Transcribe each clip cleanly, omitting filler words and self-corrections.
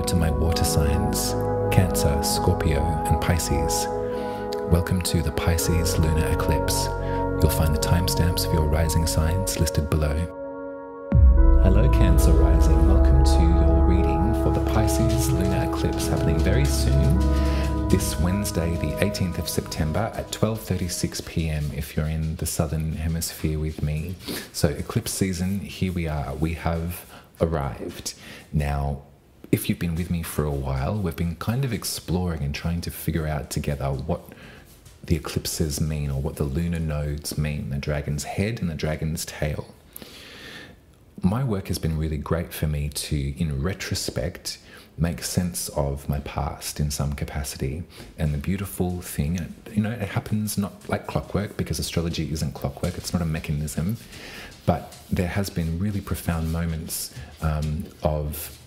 to my water signs, Cancer, Scorpio, and Pisces. Welcome to the Pisces Lunar Eclipse. You'll find the timestamps of your rising signs listed below. Hello Cancer Rising, welcome to your reading for the Pisces Lunar Eclipse happening very soon, this Wednesday the 18th of September at 12:36 p.m. if you're in the southern hemisphere with me. So eclipse season, here we are, we have arrived. Now, if you've been with me for a while, we've been kind of exploring and trying to figure out together what the eclipses mean, or what the lunar nodes mean, the dragon's head and the dragon's tail. My work has been really great for me to, in retrospect, make sense of my past in some capacity. And the beautiful thing, it happens not like clockwork, because astrology isn't clockwork, it's not a mechanism, but there has been really profound moments of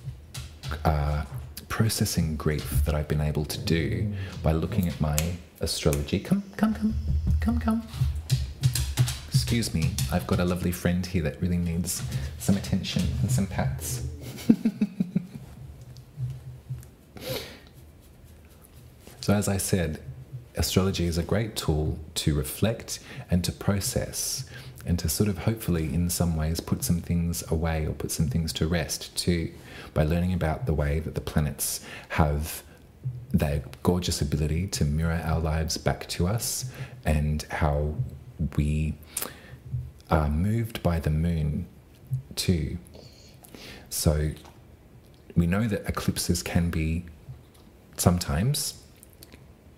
processing grief that I've been able to do by looking at my astrology. Come. Excuse me, I've got a lovely friend here that really needs some attention and some pats. So as I said, astrology is a great tool to reflect and to process, and to sort of hopefully in some ways put some things away or put some things to rest too, by learning about the way that the planets have their gorgeous ability to mirror our lives back to us, and how we are moved by the moon too. So we know that eclipses can be sometimes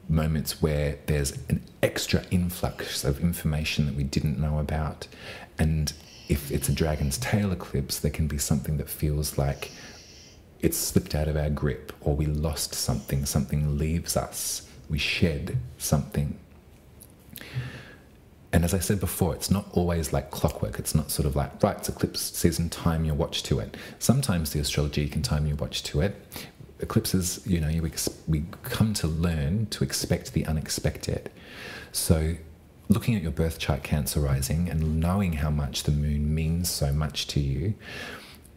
moments where there's an extra influx of information that we didn't know about. And if it's a dragon's tail eclipse, there can be something that feels like it's slipped out of our grip, or we lost something, something leaves us, we shed something. And as I said before, it's not always like clockwork. It's not sort of like, right, it's eclipse season, time your watch to it. Sometimes the astrology can time your watch to it. Eclipses, we come to learn to expect the unexpected. So looking at your birth chart, Cancer Rising, and knowing how much the moon means so much to you,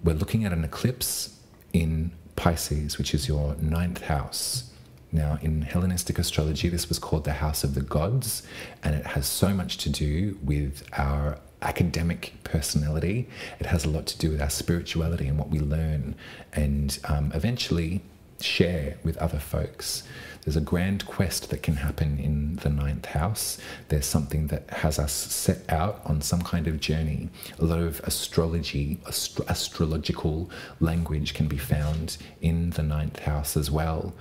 we're looking at an eclipse in Pisces, which is your 9th house. Now, in Hellenistic astrology, this was called the house of the gods, and it has so much to do with our academic personality. It has a lot to do with our spirituality and what we learn and eventually share with other folks. There's a grand quest that can happen in the 9th house. There's something that has us set out on some kind of journey. A lot of astrological language can be found in the 9th house as well.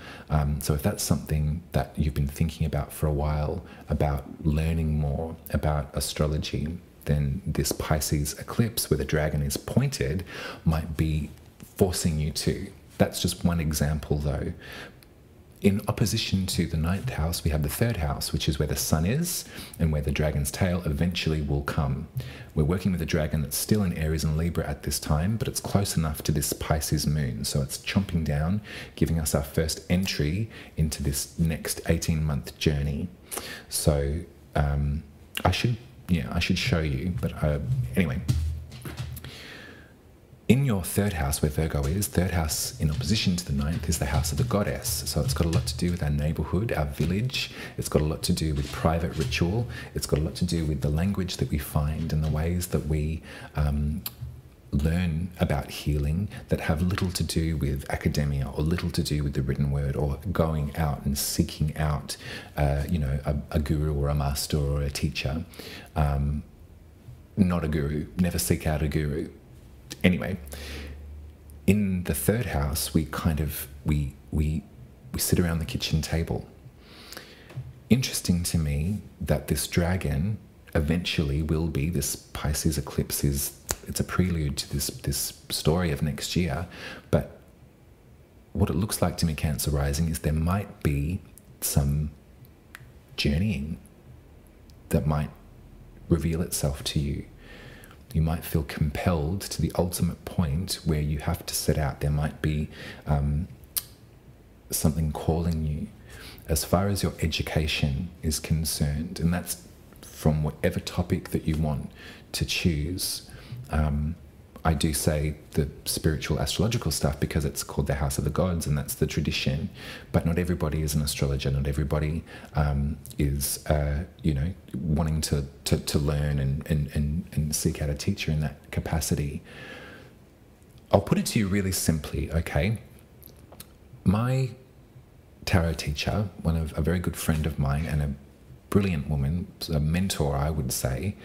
So if that's something that you've been thinking about for a while, about learning more about astrology, then this Pisces eclipse where the dragon is pointed might be forcing you to. That's just one example though. In opposition to the 9th house, we have the 3rd house, which is where the sun is and where the dragon's tail eventually will come. We're working with a dragon that's still in Aries and Libra at this time, but it's close enough to this Pisces moon. So it's chomping down, giving us our first entry into this next 18-month journey. So I should show you, but anyway. In your 3rd house, where Virgo is, 3rd house in opposition to the 9th is the house of the goddess. So it's got a lot to do with our neighborhood, our village. It's got a lot to do with private ritual. It's got a lot to do with the language that we find and the ways that we learn about healing that have little to do with academia or little to do with the written word, or going out and seeking out, a guru or a master or a teacher. Not a guru. Never seek out a guru. Anyway, in the 3rd house, we sit around the kitchen table. Interesting to me that this dragon eventually will be, this Pisces eclipse it's a prelude to this story of next year. But what it looks like to me, Cancer Rising, is there might be some journeying that might reveal itself to you. You might feel compelled to the ultimate point where you have to set out. There might be something calling you as far as your education is concerned. And that's from whatever topic that you want to choose. I do say the spiritual astrological stuff because it's called the House of the Gods, and that's the tradition. But not everybody is an astrologer. Not everybody is, wanting to learn and seek out a teacher in that capacity. I'll put it to you really simply, okay? My tarot teacher, a very good friend of mine and a brilliant woman, a mentor, I would say,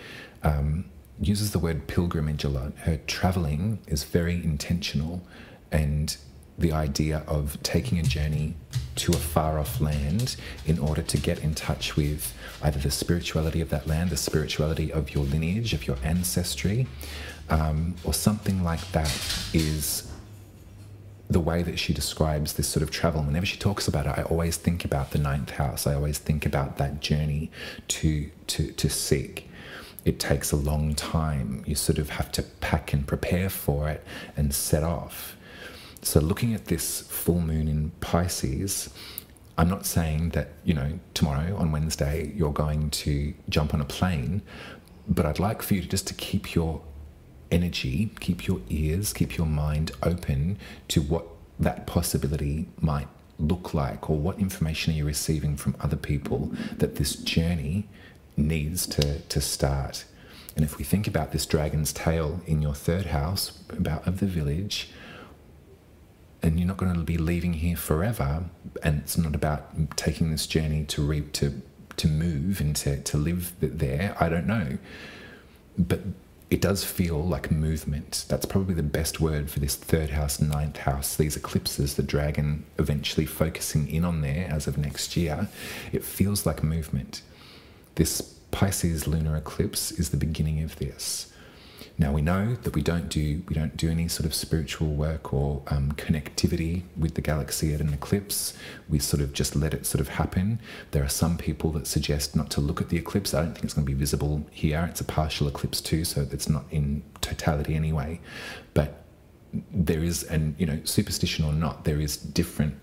uses the word pilgrimage a lot. Her traveling is very intentional, and the idea of taking a journey to a far off land in order to get in touch with either the spirituality of that land, the spirituality of your lineage, of your ancestry, or something like that, is the way that she describes this sort of travel. Whenever she talks about it, I always think about the ninth house. I always think about that journey to seek. It takes a long time. You sort of have to pack and prepare for it and set off. So looking at this full moon in Pisces, I'm not saying that, tomorrow on Wednesday, you're going to jump on a plane, but I'd like for you to keep your energy, keep your ears, keep your mind open to what that possibility might look like, or what information are you receiving from other people that this journey needs to start. And if we think about this dragon's tail in your third house, of the village, and you're not going to be leaving here forever, and it's not about taking this journey to move and to live there, I don't know. But it does feel like movement. That's probably the best word for this third house, ninth house, these eclipses, the dragon eventually focusing in on there as of next year. It feels like movement. This Pisces lunar eclipse is the beginning of this. Now we know that we don't do any sort of spiritual work or connectivity with the galaxy at an eclipse. We sort of just let it sort of happen. There are some people that suggest not to look at the eclipse. I don't think it's going to be visible here. It's a partial eclipse too, so it's not in totality anyway. But there is, and superstition or not, there is different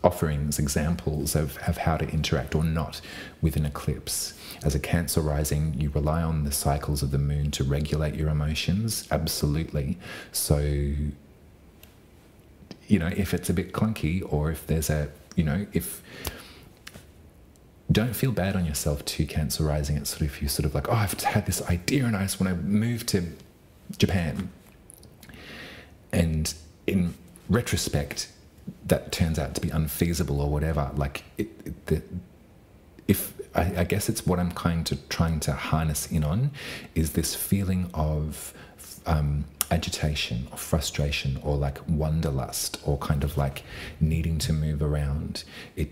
offerings, examples of how to interact or not with an eclipse. As a Cancer rising, you rely on the cycles of the moon to regulate your emotions, absolutely. So, if it's a bit clunky, or if there's don't feel bad on yourself too, Cancer rising. It's you're sort of like, oh, I've had this idea and I just want to move to Japan. And in retrospect, that turns out to be unfeasible or whatever. I guess it's what I'm trying to harness in on, is this feeling of agitation or frustration or wanderlust, or needing to move around. It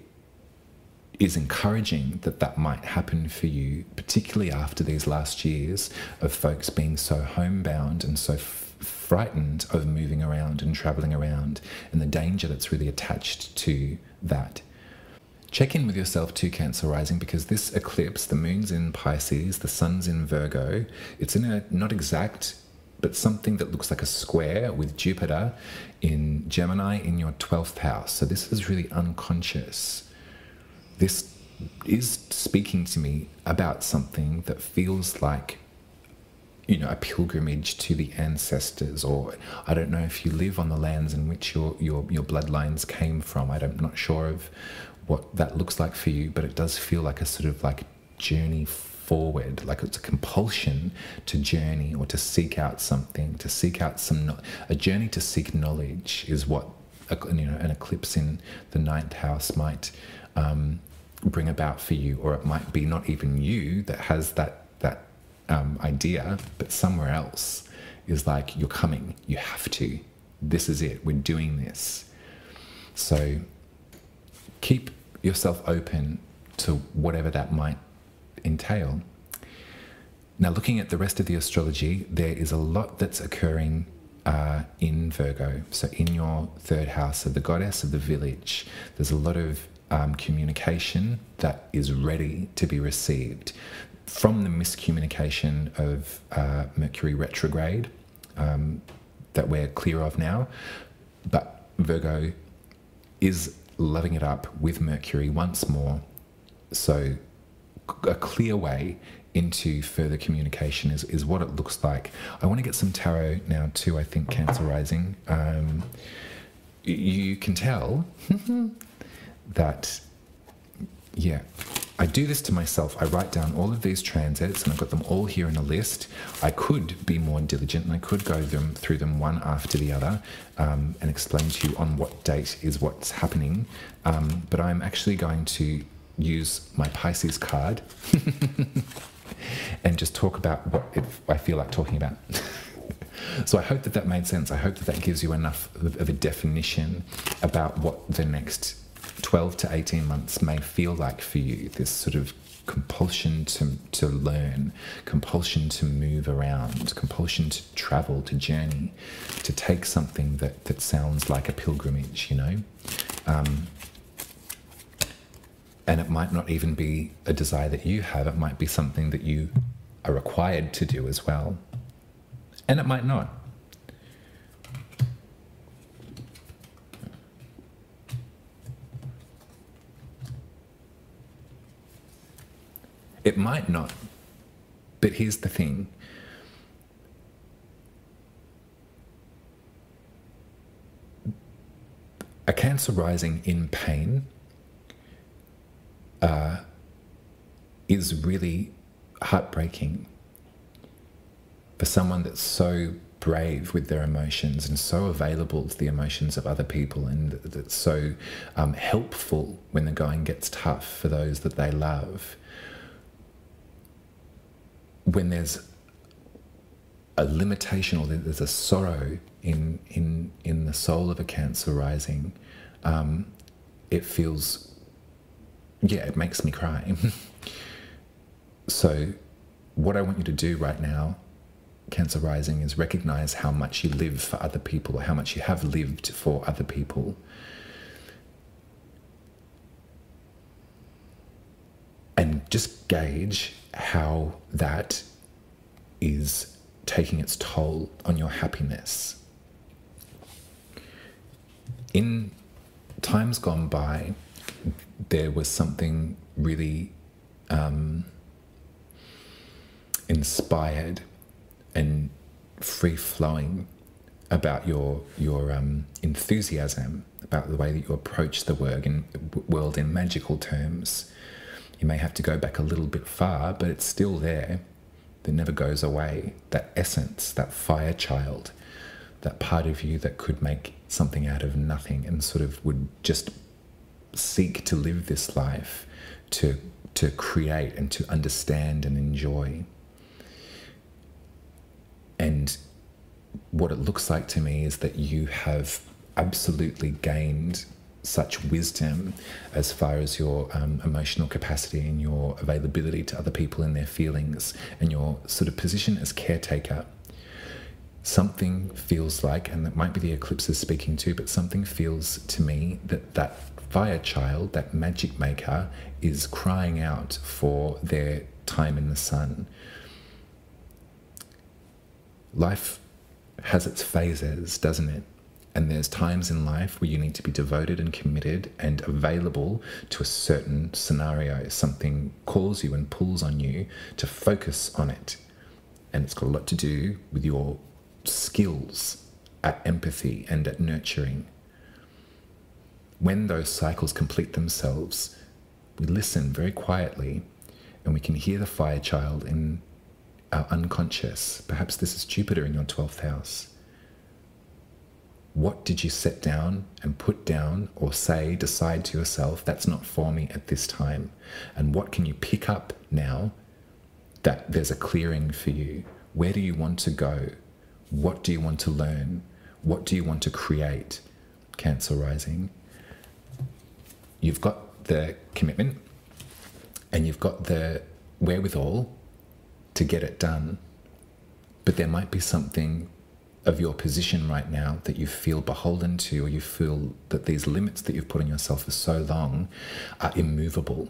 is encouraging that might happen for you, particularly after these last years of folks being so homebound and so frightened of moving around and traveling around, and the danger that's really attached to that. Check in with yourself too, Cancer rising, because this eclipse, the moon's in Pisces, the sun's in Virgo. It's in a not exact, but something that looks like a square with Jupiter in Gemini in your 12th house. So this is really unconscious. This is speaking to me about something that feels like a pilgrimage to the ancestors, or I don't know if you live on the lands in which your bloodlines came from. I'm not sure of what that looks like for you, but it does feel like a sort of journey forward, like it's a compulsion to journey or to seek out something, to seek out a journey to seek knowledge is what an eclipse in the ninth house might bring about for you. Or it might be not even you that has that idea, but somewhere else is you're coming, you have to, this is it, we're doing this. So keep yourself open to whatever that might entail. Now, looking at the rest of the astrology, there is a lot that's occurring in Virgo. So in your third house of the goddess of the village, there's a lot of communication that is ready to be received from the miscommunication of Mercury retrograde that we're clear of now. But Virgo is loving it up with Mercury once more. So a clear way into further communication is what it looks like. I want to get some tarot now too, I think, Cancer Rising. You can tell that, yeah, I do this to myself. I write down all of these transits and I've got them all here in a list. I could be more diligent and I could go through them one after the other and explain to you on what date is what's happening. But I'm actually going to use my Pisces card and just talk about what I feel like talking about. So I hope that that made sense. I hope that that gives you enough of a definition about what the next 12 to 18 months may feel like for you. This sort of compulsion to learn, compulsion to move around, compulsion to travel, to journey, to take something that sounds like a pilgrimage, you know? And it might not even be a desire that you have. It might be something that you are required to do as well. And it might not. It might not. But here's the thing. A Cancer rising in pain is really heartbreaking for someone that's so brave with their emotions and so available to the emotions of other people, and that's so helpful when the going gets tough for those that they love. When there's a limitation or there's a sorrow in the soul of a Cancer rising, it feels, yeah, it makes me cry. So what I want you to do right now, Cancer rising, is recognize how much you live for other people, or how much you have lived for other people. And just gauge how that is taking its toll on your happiness. In times gone by, there was something really inspired and free-flowing about your enthusiasm, about the way that you approach the world in magical terms. You may have to go back a little bit far, but it's still there. It never goes away. That essence, that fire child, that part of you that could make something out of nothing and sort of would just seek to live this life, to create and to understand and enjoy. And what it looks like to me is that you have absolutely gained such wisdom as far as your emotional capacity and your availability to other people and their feelings and your sort of position as caretaker. Something feels like, and that might be the eclipses speaking too, but something feels to me that that fire child, that magic maker, is crying out for their time in the sun. Life has its phases, doesn't it? And there's times in life where you need to be devoted and committed and available to a certain scenario. Something calls you and pulls on you to focus on it. And it's got a lot to do with your skills at empathy and at nurturing. When those cycles complete themselves, we listen very quietly and we can hear the fire child in our unconscious. Perhaps this is Jupiter in your 12th house. What did you set down and put down or say, decide to yourself, that's not for me at this time? And what can you pick up now that there's a clearing for you? Where do you want to go? What do you want to learn? What do you want to create, Cancer rising? You've got the commitment and you've got the wherewithal to get it done, but there might be something of your position right now that you feel beholden to, or you feel that these limits that you've put on yourself for so long are immovable.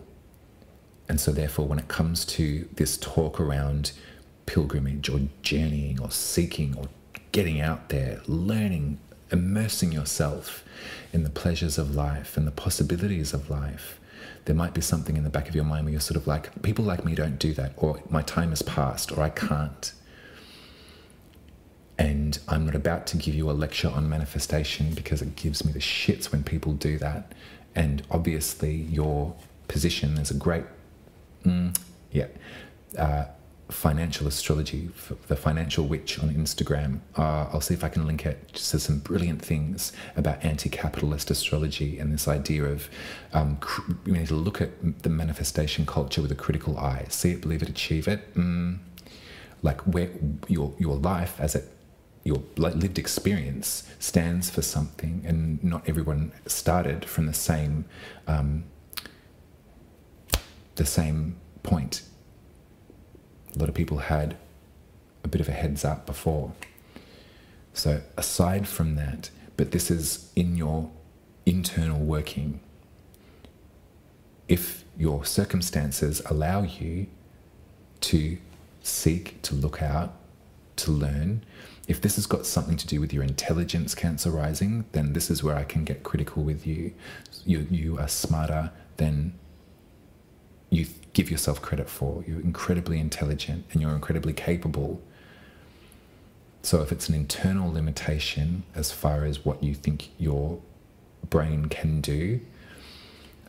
And so therefore, when it comes to this talk around pilgrimage or journeying or seeking or getting out there, learning, immersing yourself in the pleasures of life and the possibilities of life, there might be something in the back of your mind where you're sort of like, people like me don't do that, or my time has passed, or I can't. And I'm not about to give you a lecture on manifestation because it gives me the shits when people do that. And obviously your position is a great, financial astrology, the financial witch on Instagram. I'll see if I can link it. Just says some brilliant things about anti-capitalist astrology and this idea of you need to look at the manifestation culture with a critical eye. See it, believe it, achieve it. Like where your life as your lived experience stands for something, and not everyone started from the same point. A lot of people had a bit of a heads up before. So aside from that, but this is in your internal working. If your circumstances allow you to seek, to look out, to learn, if this has got something to do with your intelligence, Cancer rising, then this is where I can get critical with you. You are smarter than you give yourself credit for. You're incredibly intelligent and you're incredibly capable. So if it's an internal limitation as far as what you think your brain can do,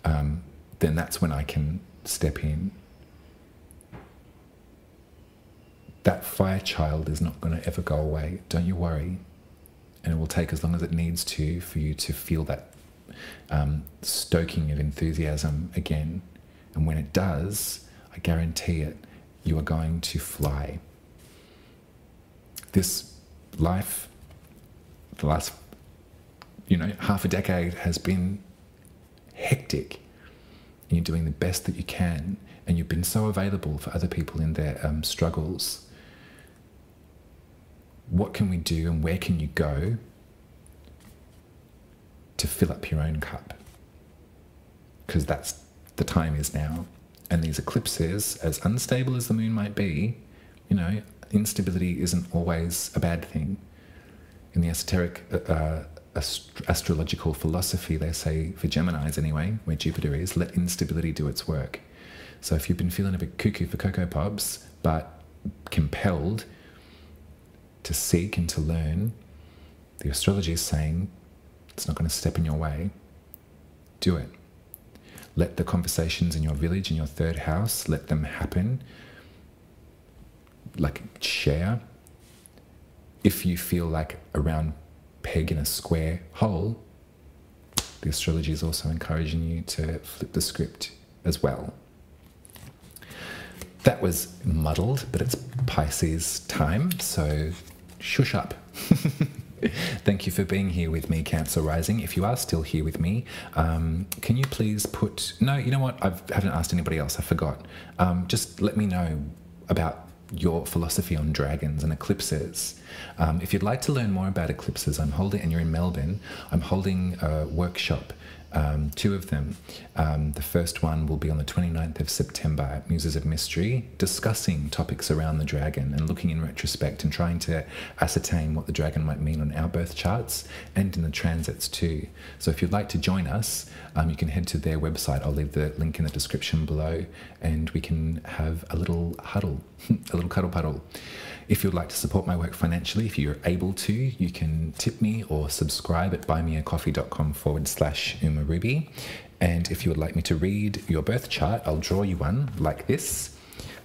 then that's when I can step in. That fire child is not going to ever go away. Don't you worry. And it will take as long as it needs to for you to feel that stoking of enthusiasm again. And when it does, I guarantee it, you are going to fly. This life, the last, half a decade has been hectic. And you're doing the best that you can. And you've been so available for other people in their struggles. What can we do and where can you go to fill up your own cup? Because that's the time is now. And these eclipses, as unstable as the moon might be, instability isn't always a bad thing. In the esoteric astrological philosophy, they say, for Geminis anyway, where Jupiter is, let instability do its work. So if you've been feeling a bit cuckoo for Cocoa Pops, but compelled to seek and to learn, the astrology is saying it's not going to step in your way. Do it. Let the conversations in your village, in your third house, let them happen. Like, share. If you feel like a round peg in a square hole, the astrology is also encouraging you to flip the script as well. That was muddled, but it's Pisces time, so shush up. Thank you for being here with me, Cancer Rising. If you are still here with me, can you please put... No, you know what? I haven't asked anybody else. I forgot. Just let me know about your philosophy on dragons and eclipses. If you'd like to learn more about eclipses, and you're in Melbourne, I'm holding a workshop, 2 of them. The first one will be on the 29th of September at Muses of Mystery, discussing topics around the dragon and looking in retrospect and trying to ascertain what the dragon might mean on our birth charts and in the transits too. So if you'd like to join us, you can head to their website. I'll leave the link in the description below and we can have a little huddle, a little cuddle puddle. If you'd like to support my work financially, if you're able to, you can tip me or subscribe at buymeacoffee.com/UmaRuby. And if you would like me to read your birth chart, I'll draw you one like this,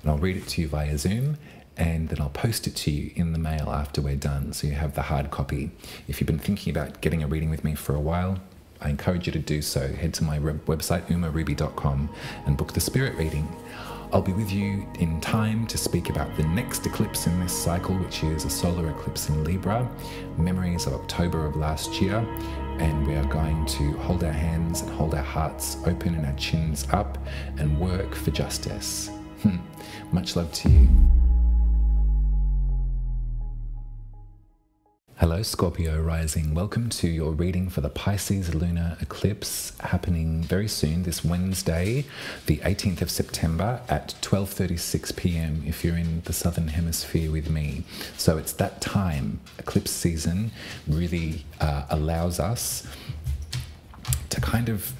and I'll read it to you via Zoom, and then I'll post it to you in the mail after we're done, so you have the hard copy. If you've been thinking about getting a reading with me for a while, I encourage you to do so. Head to my website, umaruby.com, and book the spirit reading. I'll be with you in time to speak about the next eclipse in this cycle, which is a solar eclipse in Libra, memories of October of last year, and we are going to hold our hands and hold our hearts open and our chins up and work for justice. Much love to you. Hello, Scorpio Rising. Welcome to your reading for the Pisces lunar eclipse happening very soon, this Wednesday, the 18th of September at 12:36 p.m. if you're in the Southern Hemisphere with me. So it's that time. Eclipse season really allows us to kind of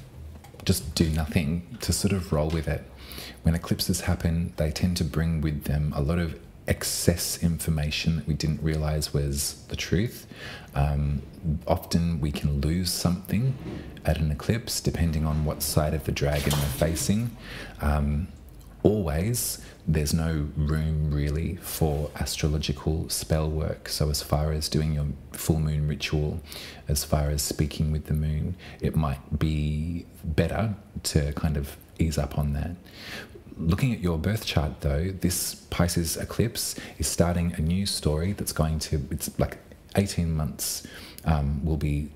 just do nothing, to sort of roll with it. When eclipses happen, they tend to bring with them a lot of excess information that we didn't realize was the truth. Often we can lose something at an eclipse depending on what side of the dragon we're facing. Always, there's no room really for astrological spell work. So as far as doing your full moon ritual, as far as speaking with the moon, it might be better to kind of ease up on that. Looking at your birth chart though, this Pisces eclipse is starting a new story that's going to, it's like 18 months, we'll be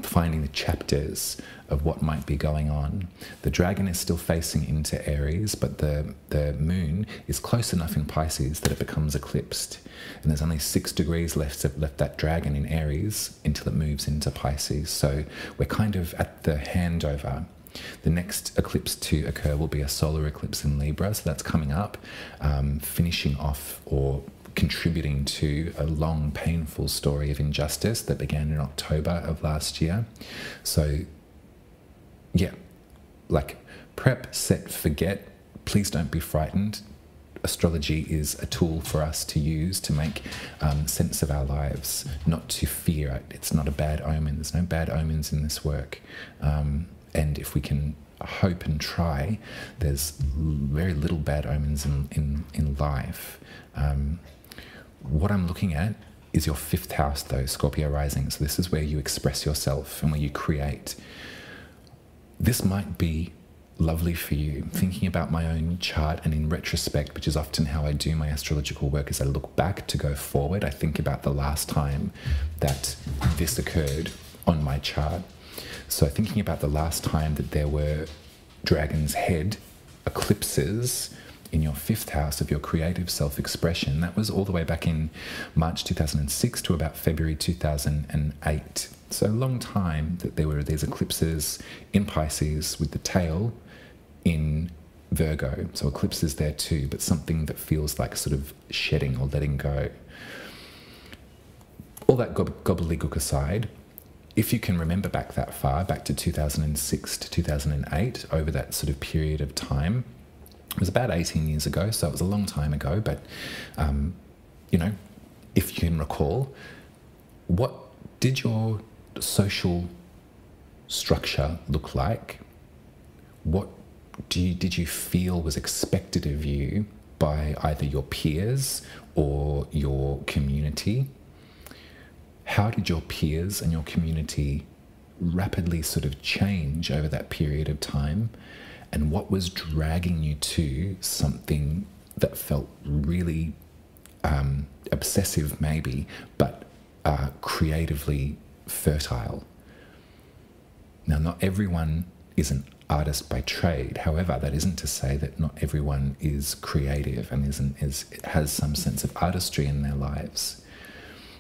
finding the chapters of what might be going on. The dragon is still facing into Aries, but the moon is close enough in Pisces that it becomes eclipsed. And there's only 6 degrees left that dragon in Aries until it moves into Pisces. So we're kind of at the handover. The next eclipse to occur will be a solar eclipse in Libra, so that's coming up, finishing off or contributing to a long, painful story of injustice that began in October of last year. So, yeah, like prep, set, forget. Please don't be frightened. Astrology is a tool for us to use to make sense of our lives, not to fear it. It's not a bad omen. There's no bad omens in this work. And if we can hope and try, there's very little bad omens in life. What I'm looking at is your 5th house, though, Scorpio Rising. So this is where you express yourself and where you create. This might be lovely for you. Thinking about my own chart and in retrospect, which is often how I do my astrological work, is I look back to go forward. I think about the last time that this occurred on my chart. So thinking about the last time that there were dragon's head eclipses in your 5th house of your creative self-expression, that was all the way back in March 2006 to about February 2008. So a long time that there were these eclipses in Pisces with the tail in Virgo. So eclipses there too, but something that feels like sort of shedding or letting go. All that gobbledygook aside, if you can remember back that far, back to 2006 to 2008, over that sort of period of time, it was about 18 years ago, so it was a long time ago, but, you know, if you can recall, what did your social structure look like? What did you feel was expected of you by either your peers or your community? How did your peers and your community rapidly sort of change over that period of time? And what was dragging you to something that felt really obsessive maybe, but creatively fertile? Now, not everyone is an artist by trade. However, that isn't to say that not everyone is creative and has some sense of artistry in their lives.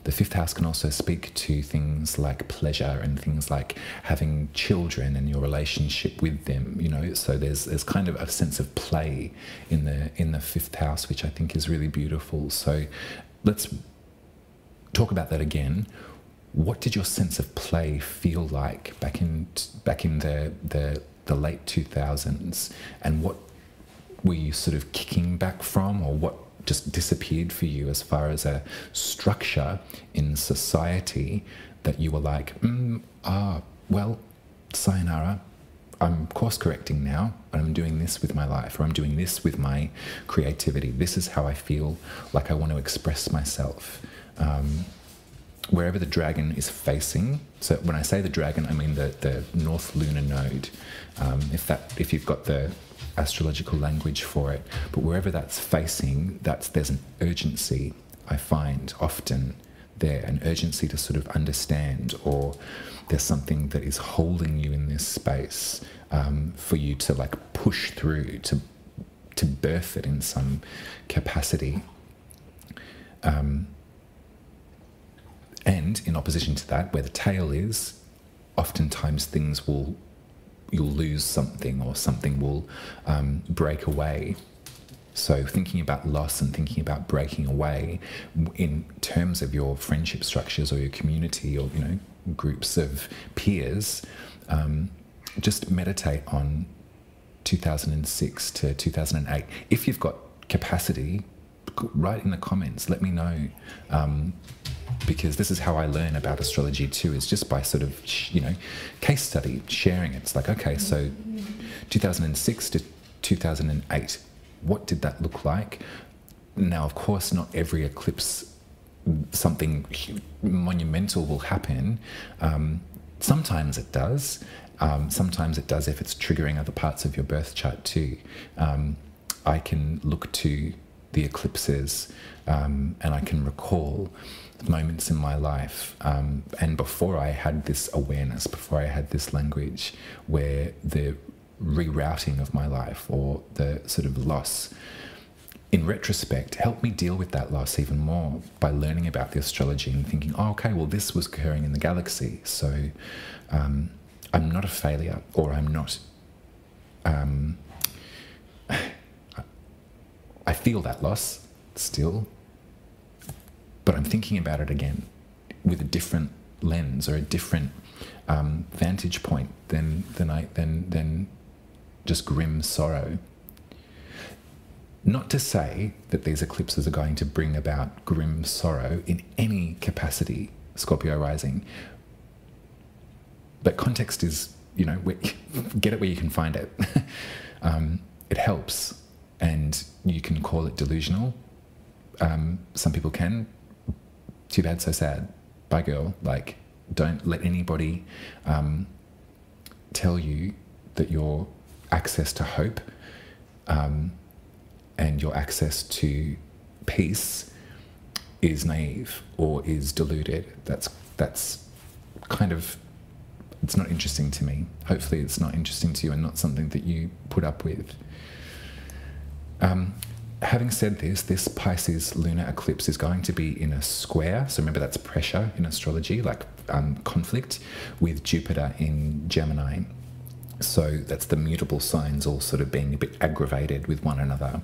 The 5th house can also speak to things like pleasure and things like having children and your relationship with them, you know, so there's kind of a sense of play in the 5th house, which I think is really beautiful. So let's talk about that again. What did your sense of play feel like back in the late 2000s, and what were you sort of kicking back from, or what just disappeared for you as far as a structure in society that you were like, well, sayonara, I'm course correcting now, and I'm doing this with my life, or I'm doing this with my creativity. This is how I feel like I want to express myself. Wherever the dragon is so when I say the dragon, I mean the North Lunar node, if you've got the astrological language for it, but wherever that's facing, there's an urgency, I find often there, an urgency to sort of understand, or there's something that is holding you in this space for you to like push through, to birth it in some capacity. And in opposition to that, where the tail is, oftentimes you'll lose something, or something will break away. So thinking about loss and thinking about breaking away in terms of your friendship structures or your community, or, you know, groups of peers, just meditate on 2006 to 2008. If you've got capacity, write in the comments, let me know, because this is how I learn about astrology too, is just by sort of, you know, case study, sharing it. It's like, okay, so 2006 to 2008, what did that look like? Now, of course, not every eclipse, something monumental will happen. Sometimes it does. Sometimes it does if it's triggering other parts of your birth chart too. I can look to the eclipses and I can recall moments in my life, and before I had this awareness, before I had this language, where the rerouting of my life or the sort of loss, in retrospect, helped me deal with that loss even more by learning about the astrology and thinking, oh, okay, well, this was occurring in the galaxy. So I'm not a failure, or I'm not... I feel that loss still, but I'm thinking about it again with a different lens or a different vantage point than just grim sorrow. Not to say that these eclipses are going to bring about grim sorrow in any capacity, Scorpio rising, but context is, you know, get it where you can find it. It helps. And you can call it delusional. Some people can. Too bad, so sad. Bye, girl. Like, don't let anybody tell you that your access to hope and your access to peace is naive or is deluded. That's kind of, it's not interesting to me. Hopefully it's not interesting to you and not something that you put up with. Having said this Pisces lunar eclipse is going to be in a square. So remember, that's pressure in astrology, like conflict, with Jupiter in Gemini. So that's the mutable signs all sort of being a bit aggravated with one another.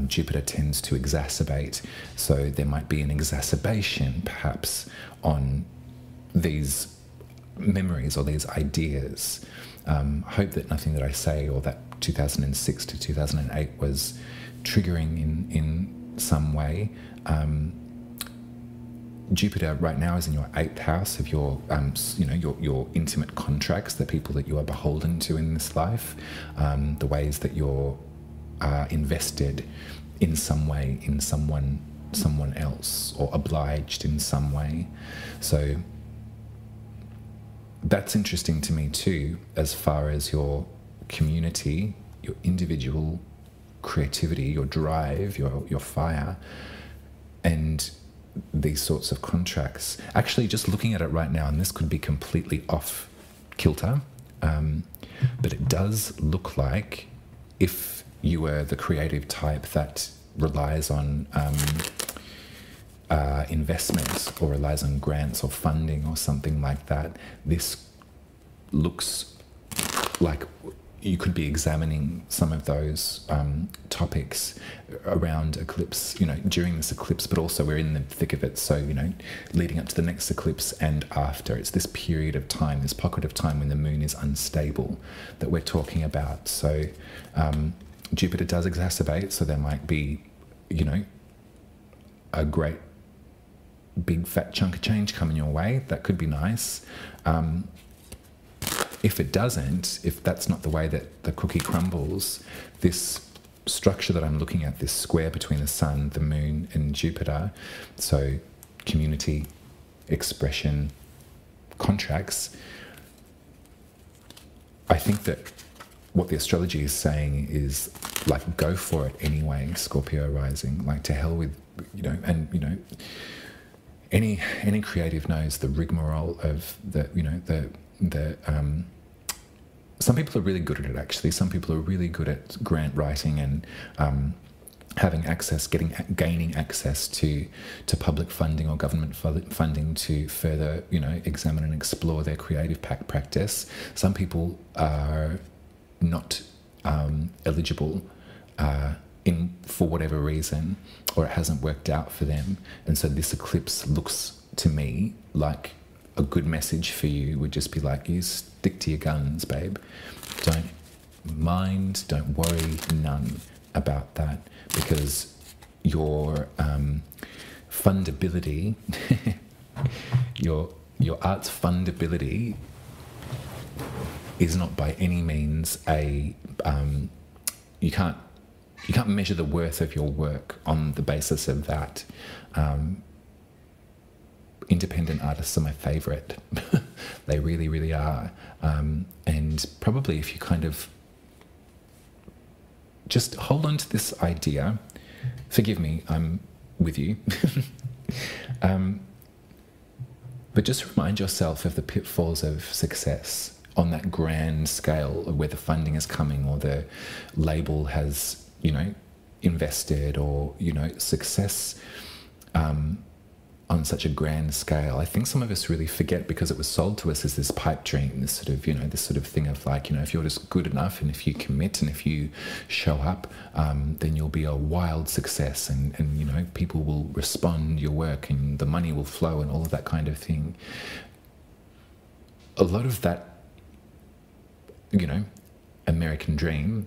Jupiter tends to exacerbate. So there might be an exacerbation perhaps on these memories or these ideas. Hope that nothing that I say or that 2006 to 2008 was triggering in some way. Jupiter right now is in your 8th house of your, you know, your intimate contracts, the people that you are beholden to in this life, the ways that you're invested in some way in someone else, or obliged in some way. So that's interesting to me too, as far as your community, your individual creativity, your drive, your fire, and these sorts of contracts. Actually, just looking at it right now, and this could be completely off kilter, but it does look like if you were the creative type that relies on investments or relies on grants or funding or something like that, this looks like you could be examining some of those topics around eclipse, you know, during this eclipse, but also we're in the thick of it. So, you know, leading up to the next eclipse and after, it's this period of time, this pocket of time when the moon is unstable that we're talking about. So Jupiter does exacerbate, so there might be, you know, a great big fat chunk of change coming your way. That could be nice. If it doesn't, if that's not the way that the cookie crumbles, this structure that I'm looking at, this square between the sun, the moon, and Jupiter, so community, expression, contracts, I think that what the astrology is saying is, like, go for it anyway, Scorpio rising. Like, to hell with, you know, and, you know, any creative knows the rigmarole of the, you know, the some people are really good at it, actually. Some people are really good at grant writing and having access, gaining access to public funding or government funding to further, you know, examine and explore their creative practice. Some people are not eligible for whatever reason, or it hasn't worked out for them. And so this eclipse looks to me like a good message for you would just be like, you stick to your guns, babe. Don't mind, don't worry, none about that, because your fundability, your art's fundability is not by any means a you can't measure the worth of your work on the basis of that. Independent artists are my favorite. They really, really are. And probably if you kind of just hold on to this idea, forgive me, I'm with you. But just remind yourself of the pitfalls of success on that grand scale, where the funding is coming, or the label has, you know, invested, or, you know, success on such a grand scale. I think some of us really forget, because it was sold to us as this pipe dream, this sort of, you know, this sort of thing of like, you know, if you're just good enough and if you commit and if you show up, then you'll be a wild success, and you know, people will respond your work and the money will flow and all of that kind of thing. A lot of that, you know, American dream,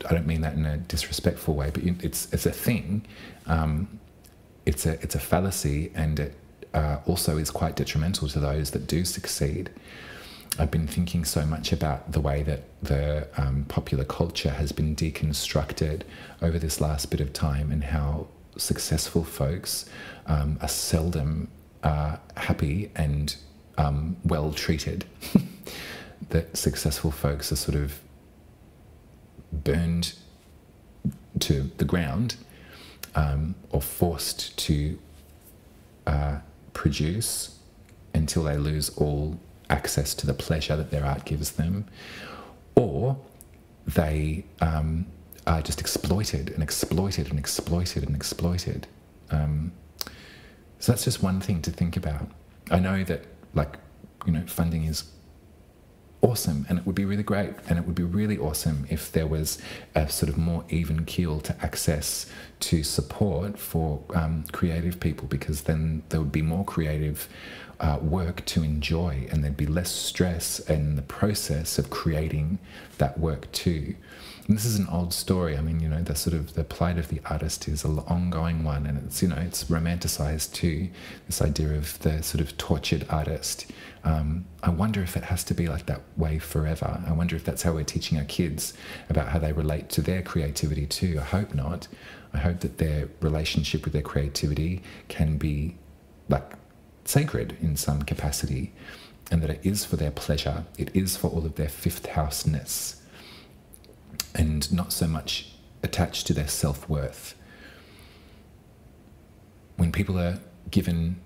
I don't mean that in a disrespectful way, but it's a thing. It's a fallacy, and it also is quite detrimental to those that do succeed. I've been thinking so much about the way that the popular culture has been deconstructed over this last bit of time, and how successful folks are seldom happy and well treated. That successful folks are sort of burned to the ground, or forced to produce until they lose all access to the pleasure that their art gives them, or they are just exploited and exploited and exploited and exploited. So that's just one thing to think about. I know that, like, you know, funding is awesome, and it would be really great, and it would be really awesome if there was a sort of more even keel to access to support for creative people, because then there would be more creative work to enjoy, and there'd be less stress in the process of creating that work too. And this is an old story. I mean, you know, the sort of the plight of the artist is an ongoing one, and it's, you know, it's romanticized too, this idea of the sort of tortured artist. I wonder if it has to be like that way forever. I wonder if that's how we're teaching our kids about how they relate to their creativity too. I hope not. I hope that their relationship with their creativity can be like sacred in some capacity, and that it is for their pleasure. It is for all of their fifth house-ness, and not so much attached to their self-worth. When people are given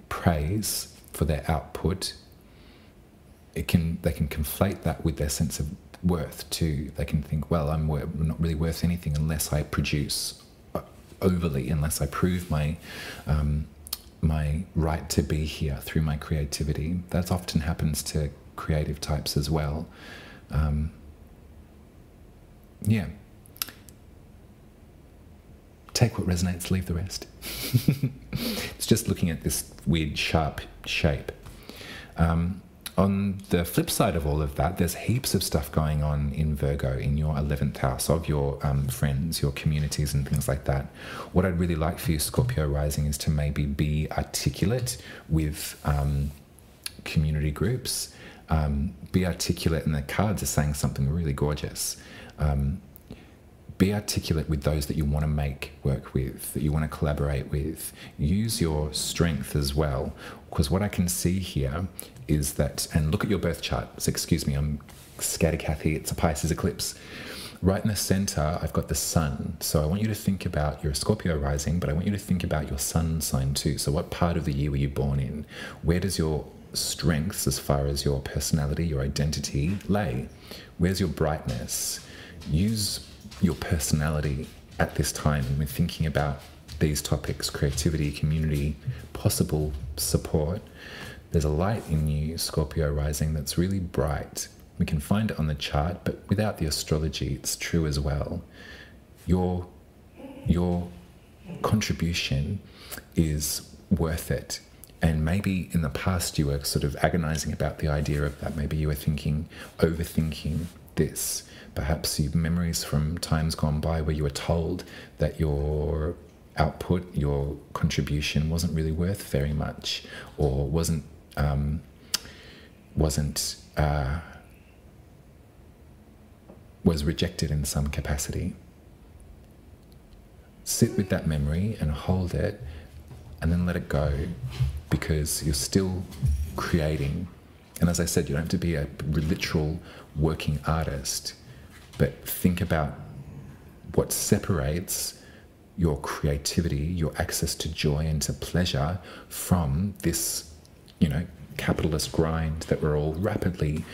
praise for their output, they can conflate that with their sense of worth too. They can think, well, I'm not really worth anything unless I produce overly, unless I prove my my right to be here through my creativity. That often happens to creative types as well. Yeah. Take what resonates, leave the rest. It's just looking at this weird sharp shape. On the flip side of all of that, there's heaps of stuff going on in Virgo, in your 11th house, of your friends, your communities and things like that. What I'd really like for you, Scorpio Rising, is to maybe be articulate with community groups. Be articulate, and the cards are saying something really gorgeous. Be articulate with those that you want to make work with, that you want to collaborate with. Use your strength as well, because what I can see here is that, and look at your birth chart. So excuse me, I'm scatty-Cathy. It's a Pisces eclipse. Right in the center, I've got the sun. So I want you to think about, you're a Scorpio rising, but I want you to think about your sun sign too. So what part of the year were you born in? Where does your strengths, as far as your personality, your identity, lay? Where's your brightness? Use your personality at this time when we're thinking about these topics: creativity, community, possible support. There's a light in you, Scorpio rising, that's really bright. We can find it on the chart, but without the astrology, it's true as well. Your contribution is worth it. And maybe in the past you were sort of agonizing about the idea of that. Maybe you were overthinking this. Perhaps you've memories from times gone by where you were told that your output, your contribution wasn't really worth very much, or was rejected in some capacity. Sit with that memory and hold it, and then let it go, because you're still creating. And as I said, you don't have to be a literal working artist, but think about what separates your creativity, your access to joy and to pleasure from this, capitalist grind that we're all rapidly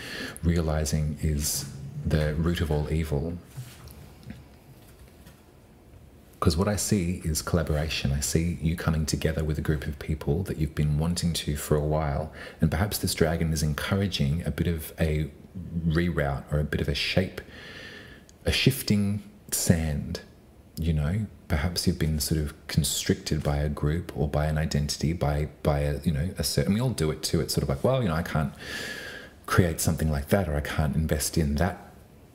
realizing is the root of all evil. Because what I see is collaboration. I see you coming together with a group of people that you've been wanting to for a while. And perhaps this dragon is encouraging a bit of a reroute, or a bit of a shifting sand. Perhaps you've been sort of constricted by a group or by an identity, by a certain, we all do it too. It's sort of like, well, I can't create something like that, or I can't invest in that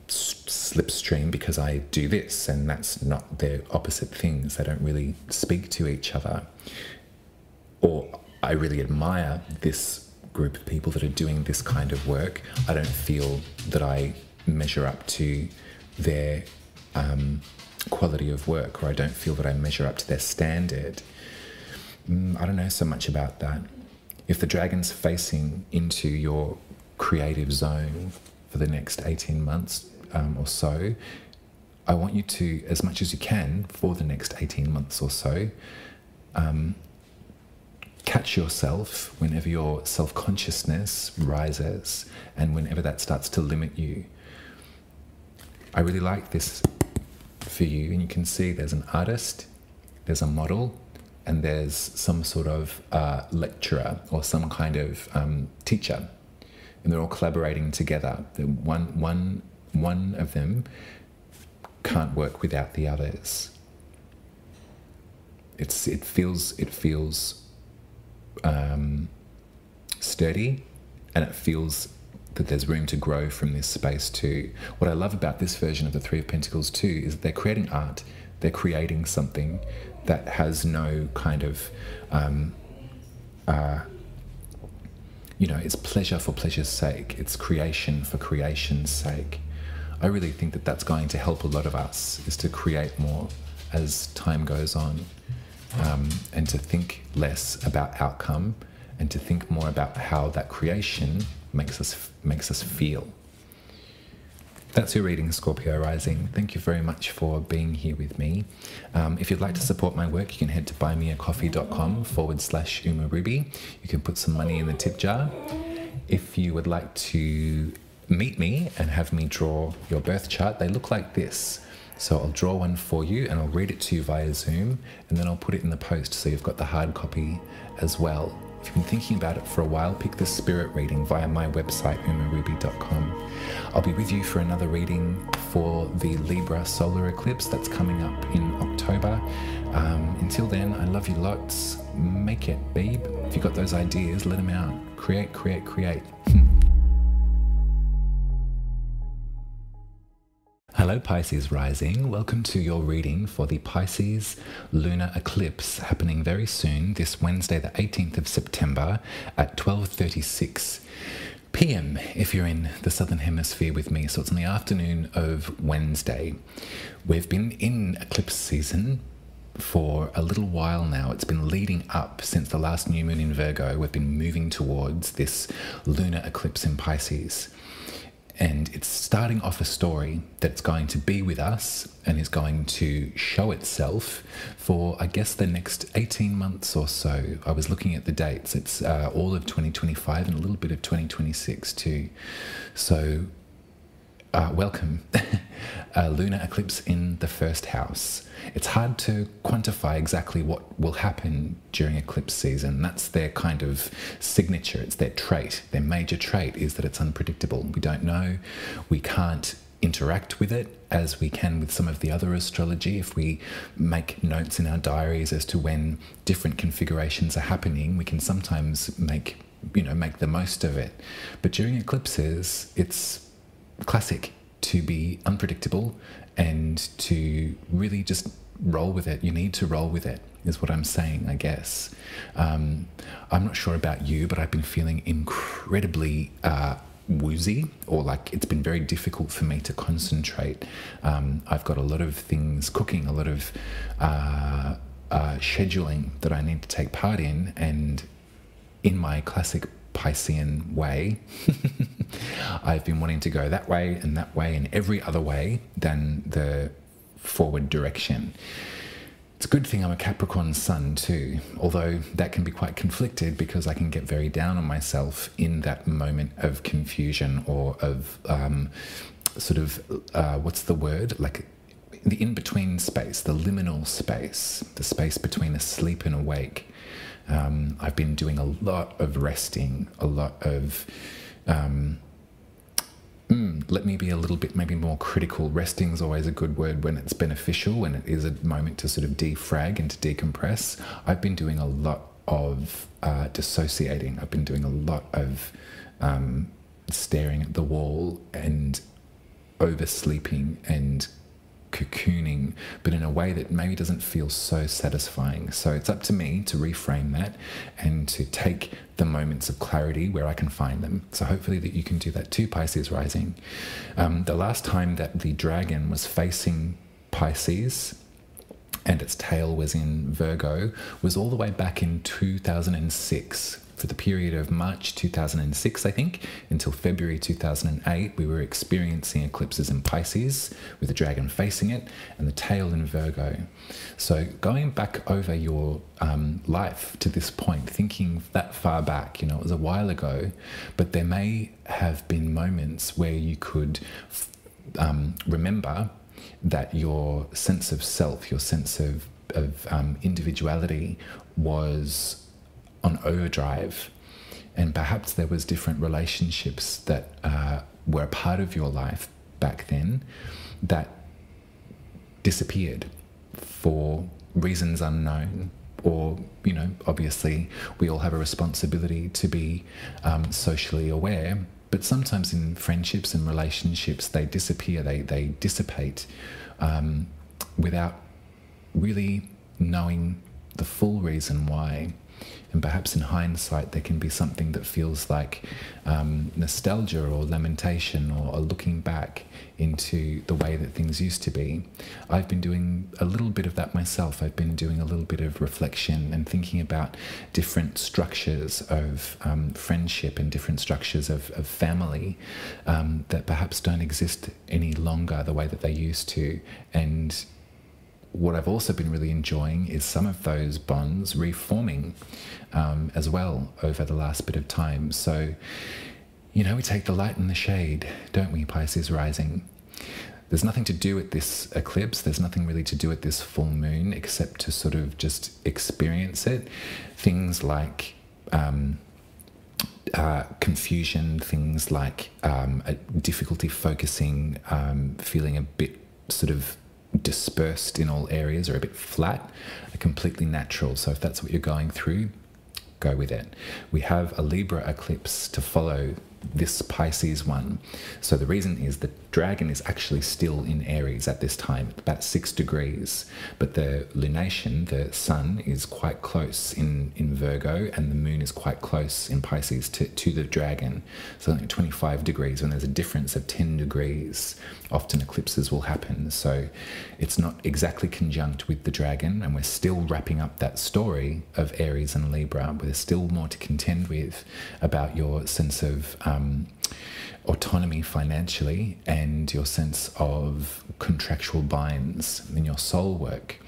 slipstream because I do this, and that's not, they're opposite things. They don't really speak to each other. Or I really admire this group of people that are doing this kind of work. I don't feel that I measure up to their quality of work, or I don't feel that I measure up to their standard. I don't know so much about that. If the dragon's facing into your creative zone for the next 18 months or so, I want you to, as much as you can for the next 18 months or so, catch yourself whenever your self-consciousness rises and whenever that starts to limit you. I really like this for you, and you can see there's an artist, there's a model, and there's some sort of lecturer or some kind of teacher, and they're all collaborating together. One of them can't work without the others. It feels sturdy, and it feels that there's room to grow from this space too. What I love about this version of the Three of Pentacles too is that they're creating art. They're creating something that has no kind of, it's pleasure for pleasure's sake. It's creation for creation's sake. I really think that that's going to help a lot of us, is to create more as time goes on, and to think less about outcome, and to think more about how that creation makes us feel. That's your reading, Scorpio Rising. Thank you very much for being here with me. If you'd like to support my work, you can head to buymeacoffee.com/UmaRuby. You can put some money in the tip jar. If you would like to meet me and have me draw your birth chart, they look like this. So I'll draw one for you and I'll read it to you via Zoom, and then I'll put it in the post so you've got the hard copy as well. If you've been thinking about it for a while, pick the spirit reading via my website, umaruby.com. I'll be with you for another reading for the Libra solar eclipse that's coming up in October. Until then, I love you lots. Make it, babe. If you've got those ideas, let them out. Create, create, create. Hello Pisces Rising, welcome to your reading for the Pisces Lunar Eclipse happening very soon, this Wednesday the 18th of September at 12:36 p.m. if you're in the Southern Hemisphere with me. So it's in the afternoon of Wednesday. We've been in eclipse season for a little while now. It's been leading up since the last new moon in Virgo. We've been moving towards this lunar eclipse in Pisces. And it's starting off a story that's going to be with us and is going to show itself for, I guess, the next 18 months or so. I was looking at the dates. It's all of 2025 and a little bit of 2026 too. So welcome. Lunar eclipse in the first house. It's hard to quantify exactly what will happen during eclipse season. That's their kind of signature. It's their trait. Their major trait is that it's unpredictable. We don't know. We can't interact with it as we can with some of the other astrology. If we make notes in our diaries as to when different configurations are happening, we can sometimes make the most of it. But during eclipses, it's classic to be unpredictable and to really just roll with it. You need to roll with it, is what I'm saying, I guess. I'm not sure about you, but I've been feeling incredibly woozy, or like it's been very difficult for me to concentrate. I've got a lot of things cooking, a lot of scheduling that I need to take part in, and in my classic Piscean way, I've been wanting to go that way and every other way than the forward direction. It's a good thing I'm a Capricorn sun too, although that can be quite conflicted because I can get very down on myself in that moment of confusion or of what's the word? Like the in-between space, the liminal space, the space between asleep and awake. I've been doing a lot of resting, a lot of let me be a little bit maybe more critical. Resting is always a good word when it's beneficial, when it is a moment to sort of defrag and to decompress. I've been doing a lot of dissociating. I've been doing a lot of staring at the wall and oversleeping and cocooning, but in a way that maybe doesn't feel so satisfying. So it's up to me to reframe that and to take the moments of clarity where I can find them. So hopefully that you can do that too, Pisces rising. The last time that the dragon was facing Pisces and its tail was in Virgo was all the way back in 2006. For the period of March 2006, I think, until February 2008, we were experiencing eclipses in Pisces with the dragon facing it and the tail in Virgo. So going back over your life to this point, thinking that far back, it was a while ago, but there may have been moments where you could remember that your sense of self, your sense of individuality was on overdrive, and perhaps there was different relationships that were a part of your life back then that disappeared for reasons unknown, or obviously we all have a responsibility to be socially aware, but sometimes in friendships and relationships they disappear, they dissipate without really knowing the full reason why. And perhaps in hindsight, there can be something that feels like nostalgia or lamentation or a looking back into the way that things used to be. I've been doing a little bit of that myself. I've been doing a little bit of reflection and thinking about different structures of friendship and different structures of family that perhaps don't exist any longer the way that they used to. And what I've also been really enjoying is some of those bonds reforming as well over the last bit of time. So, we take the light and the shade, don't we, Pisces rising? There's nothing to do with this eclipse. There's nothing really to do with this full moon except to sort of just experience it. Things like confusion, things like a difficulty focusing, feeling a bit sort of dispersed in all areas or a bit flat, are completely natural. So if that's what you're going through, go with it. We have a Libra eclipse to follow this Pisces one. So the reason is the dragon is actually still in Aries at this time, about 6 degrees, but the lunation, the sun, is quite close in Virgo, and the moon is quite close in Pisces to the dragon. So like 25 degrees, when there's a difference of 10 degrees, often eclipses will happen. So it's not exactly conjunct with the dragon, and we're still wrapping up that story of Aries and Libra. But there's still more to contend with about your sense of autonomy financially and your sense of contractual binds in your soul work.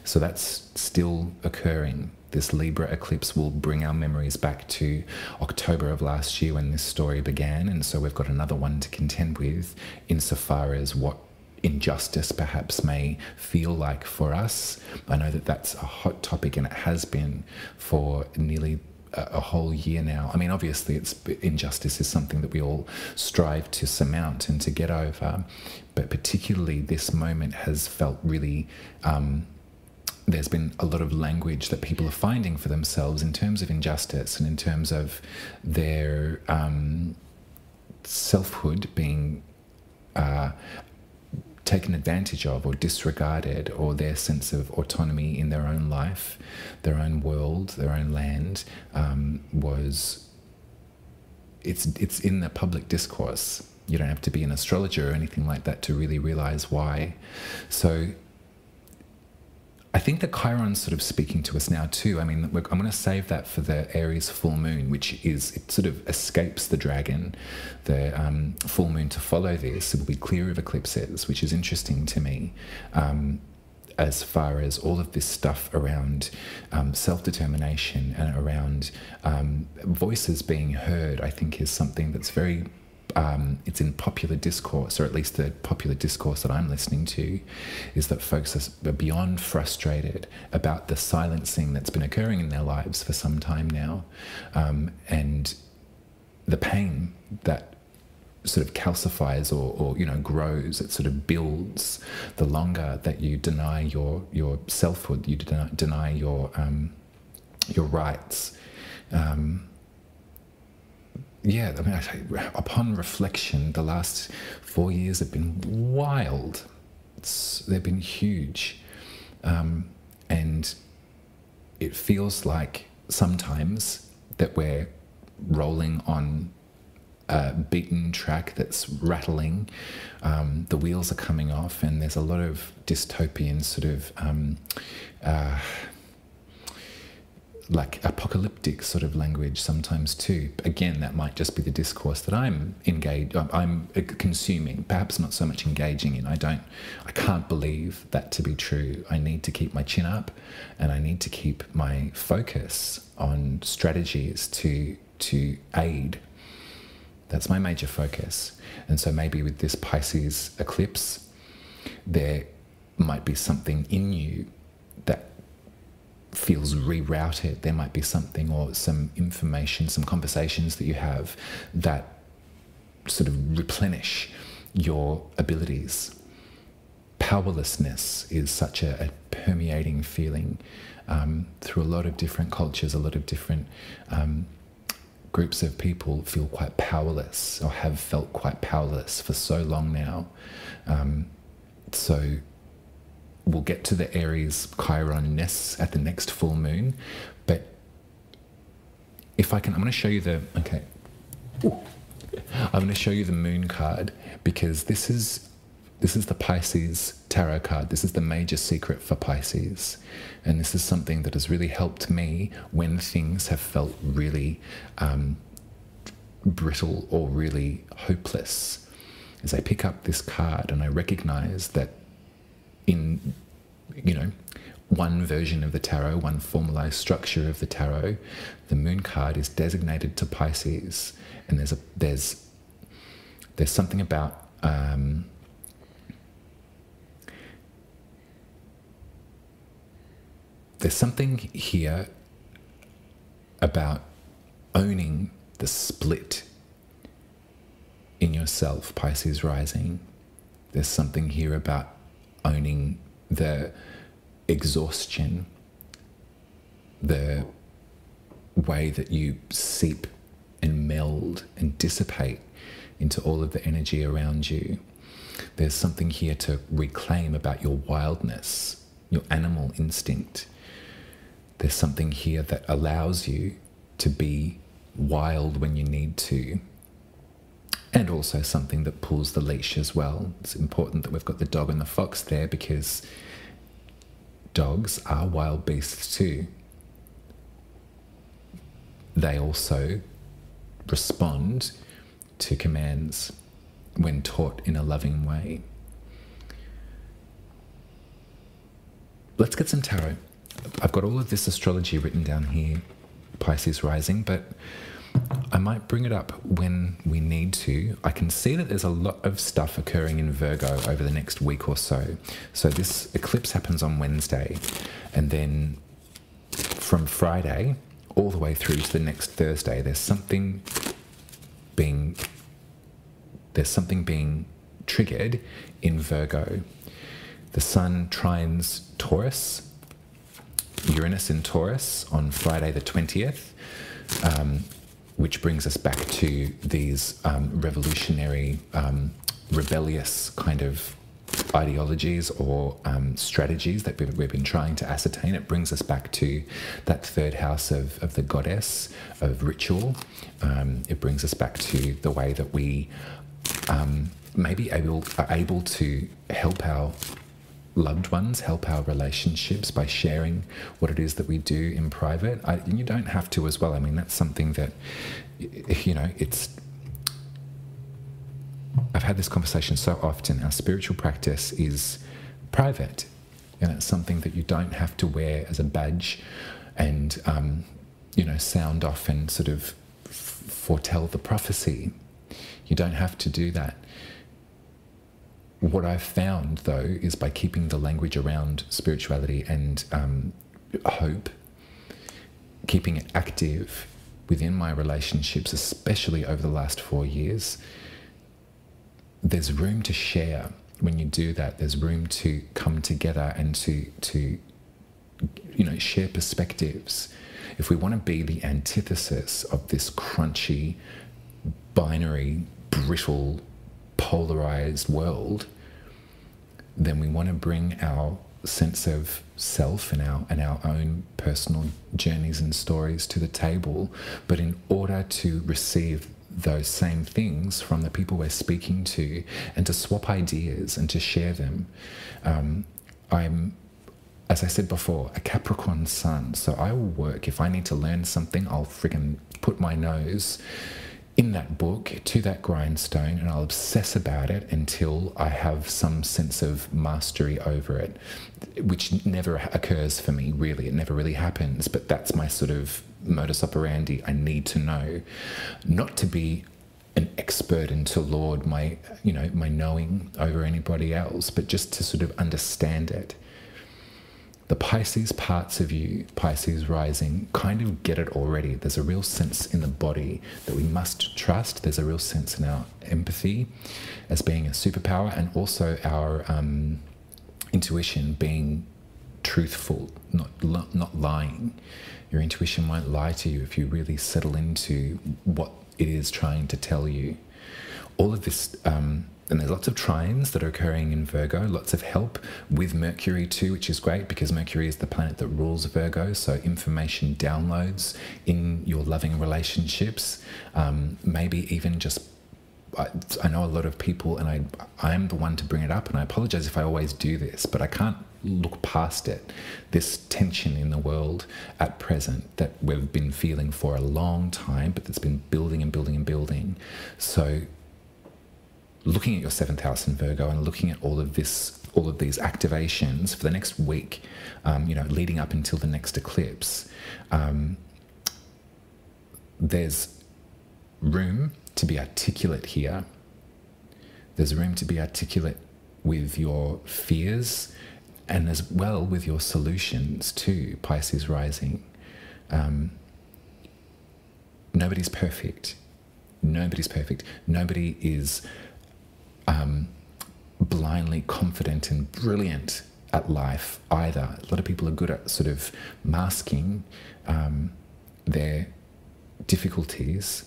So that's still occurring. This Libra eclipse will bring our memories back to October of last year when this story began, and so we've got another one to contend with insofar as what injustice perhaps may feel like for us. I know that that's a hot topic, and it has been for nearly a whole year now. I mean, obviously, injustice is something that we all strive to surmount and to get over, but particularly this moment has felt really. There's been a lot of language that people are finding for themselves in terms of injustice and in terms of their selfhood being taken advantage of or disregarded, or their sense of autonomy in their own life, their own world, their own land it's in the public discourse. You don't have to be an astrologer or anything like that to really realize why. So I think the Chiron's sort of speaking to us now too. I mean, I'm going to save that for the Aries full moon, which is, it sort of escapes the dragon, the full moon to follow this. It will be clear of eclipses, which is interesting to me, as far as all of this stuff around self-determination and around voices being heard, I think is something that's very it's in popular discourse, or at least the popular discourse that I'm listening to, is that folks are beyond frustrated about the silencing that's been occurring in their lives for some time now, and the pain that sort of calcifies or grows. It sort of builds the longer that you deny your selfhood, you deny your rights. Yeah, I mean, upon reflection, the last 4 years have been wild. They've been huge. And it feels like sometimes that we're rolling on a beaten track that's rattling. The wheels are coming off, and there's a lot of dystopian sort of like apocalyptic sort of language sometimes too. Again, that might just be the discourse that I'm consuming, perhaps not so much engaging in. I can't believe that to be true. I need to keep my chin up, and I need to keep my focus on strategies to aid. That's my major focus. And so maybe with this Pisces eclipse, there might be something in you that feels rerouted. There might be something or some information, some conversations that you have that sort of replenish your abilities. Powerlessness is such a permeating feeling through a lot of different cultures, a lot of different groups of people feel quite powerless, or have felt quite powerless for so long now. So we'll get to the Aries Chiron-ness at the next full moon, but if I can, I'm going to show you the, okay, I'm going to show you the moon card, because this is the Pisces tarot card. This is the major secret for Pisces, and this is something that has really helped me when things have felt really brittle or really hopeless. As I pick up this card and I recognize that in, one version of the tarot, one formalized structure of the tarot, the moon card is designated to Pisces, and there's something about there's something here about owning the split in yourself, Pisces rising. There's something here about owning the exhaustion, the way that you seep and meld and dissipate into all of the energy around you. There's something here to reclaim about your wildness, your animal instinct. There's something here that allows you to be wild when you need to, and also something that pulls the leash as well. It's important that we've got the dog and the fox there, because dogs are wild beasts too. They also respond to commands when taught in a loving way. Let's get some tarot. I've got all of this astrology written down here, Pisces rising, but I might bring it up when we need to. I can see that there's a lot of stuff occurring in Virgo over the next week or so. So this eclipse happens on Wednesday, and then from Friday all the way through to the next Thursday, there's something being triggered in Virgo. The Sun trines Taurus, Uranus in Taurus on Friday the 20th, which brings us back to these revolutionary, rebellious kind of ideologies or strategies that we've been trying to ascertain. It brings us back to that third house of the goddess, of ritual. It brings us back to the way that we maybe are able to help our loved ones, help our relationships by sharing what it is that we do in private. You don't have to as well. I mean, that's something that, you know, I've had this conversation so often. Our spiritual practice is private, and it's something that you don't have to wear as a badge and, you know, sound off and sort of foretell the prophecy. You don't have to do that. What I've found, though, is by keeping the language around spirituality and hope, keeping it active within my relationships, especially over the last 4 years, there's room to share. When you do that, there's room to come together and to you know, share perspectives. If we want to be the antithesis of this crunchy, binary, brittle, polarized world, then we want to bring our sense of self and our own personal journeys and stories to the table. But in order to receive those same things from the people we're speaking to and to swap ideas and to share them, I'm, as I said before, a Capricorn sun, so I will work. If I need to learn something, I'll friggin' put my nose in that book to that grindstone, and I'll obsess about it until I have some sense of mastery over it, which never occurs for me, really. It never really happens, but that's my sort of modus operandi. I need to know, not to be an expert and to lord my, you know, my knowing over anybody else, but just to sort of understand it. The Pisces parts of you, Pisces rising, kind of get it already. There's a real sense in the body that we must trust. There's a real sense in our empathy as being a superpower, and also our intuition being truthful, not lying. Your intuition won't lie to you if you really settle into what it is trying to tell you. All of this, and there's lots of trines that are occurring in Virgo, lots of help with Mercury too, which is great because Mercury is the planet that rules Virgo. So information downloads in your loving relationships, maybe even just, I know a lot of people, and I'm the one to bring it up, and I apologize if I always do this, but I can't look past it. This tension in the world at present that we've been feeling for a long time, but that's been building and building and building. So looking at your 7th house in Virgo and looking at all of these activations for the next week, you know, leading up until the next eclipse, there's room to be articulate here. There's room to be articulate with your fears and as well with your solutions too, Pisces rising. Nobody's perfect. Nobody's perfect. Nobody is blindly confident and brilliant at life either. A lot of people are good at sort of masking their difficulties.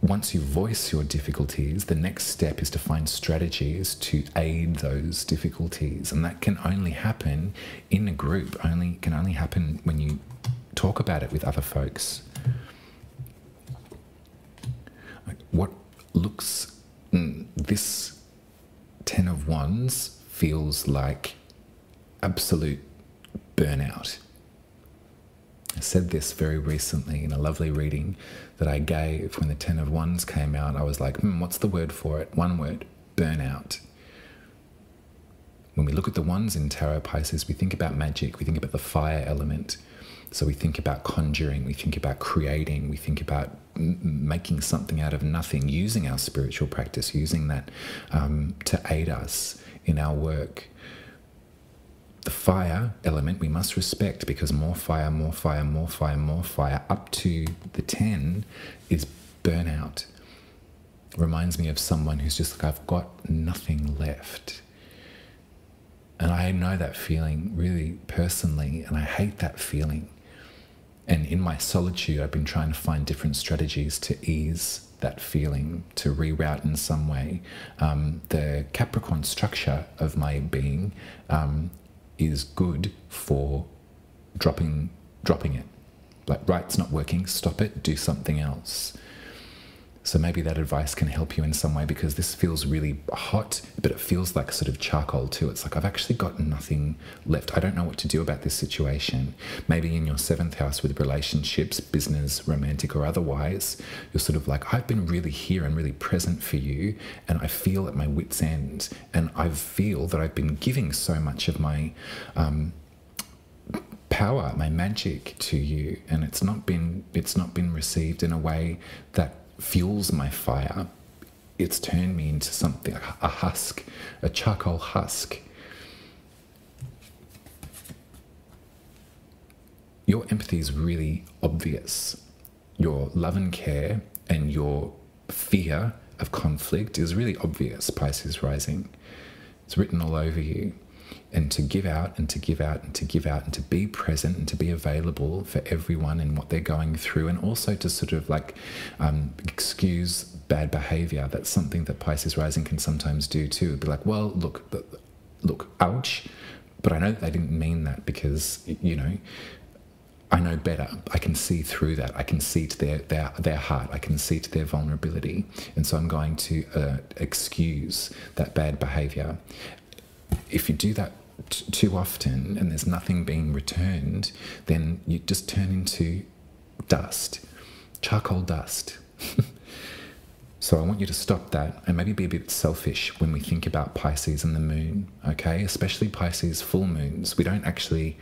Once you voice your difficulties, the next step is to find strategies to aid those difficulties, and that can only happen in a group. Can only happen when you talk about it with other folks. What looks, this 10 of Wands feels like absolute burnout. I said this very recently in a lovely reading that I gave when the 10 of Wands came out. I was like, what's the word for it? One word: burnout. When we look at the Wands in Tarot Pisces, we think about magic, we think about the fire element. So we think about conjuring, we think about creating, we think about making something out of nothing, using our spiritual practice, using that to aid us in our work. the fire element we must respect, because more fire, more fire, more fire, more fire, up to the 10 is burnout. Reminds me of someone who's just like, I've got nothing left. And I know that feeling really personally, and I hate that feeling. And in my solitude, I've been trying to find different strategies to ease that feeling, to reroute in some way. The Capricorn structure of my being is good for dropping it. Like, right, it's not working, stop it, do something else. So maybe that advice can help you in some way, because this feels really hot, but it feels like sort of charcoal too. It's like, I've actually got nothing left. I don't know what to do about this situation. Maybe in your 7th house with relationships, business, romantic or otherwise, you're sort of like, I've been really here and really present for you, and I feel at my wit's end, and I feel that I've been giving so much of my power, my magic to you, and it's not been received in a way that fuels my fire. It's turned me into something, a husk, a charcoal husk. Your empathy is really obvious. Your love and care and your fear of conflict is really obvious, Pisces rising. It's written all over you. And to give out and to give out and to give out and to be present and to be available for everyone and what they're going through, and also to sort of like excuse bad behavior. That's something that Pisces rising can sometimes do too. Be like, well, look, ouch, but I know that they didn't mean that, because, you know, I know better. I can see through that. I can see to their heart. I can see to their vulnerability. And so I'm going to excuse that bad behavior. If you do that too often and there's nothing being returned, then you just turn into dust, charcoal dust. So I want you to stop that and maybe be a bit selfish when we think about Pisces and the moon, okay? Especially Pisces full moons. We don't actually,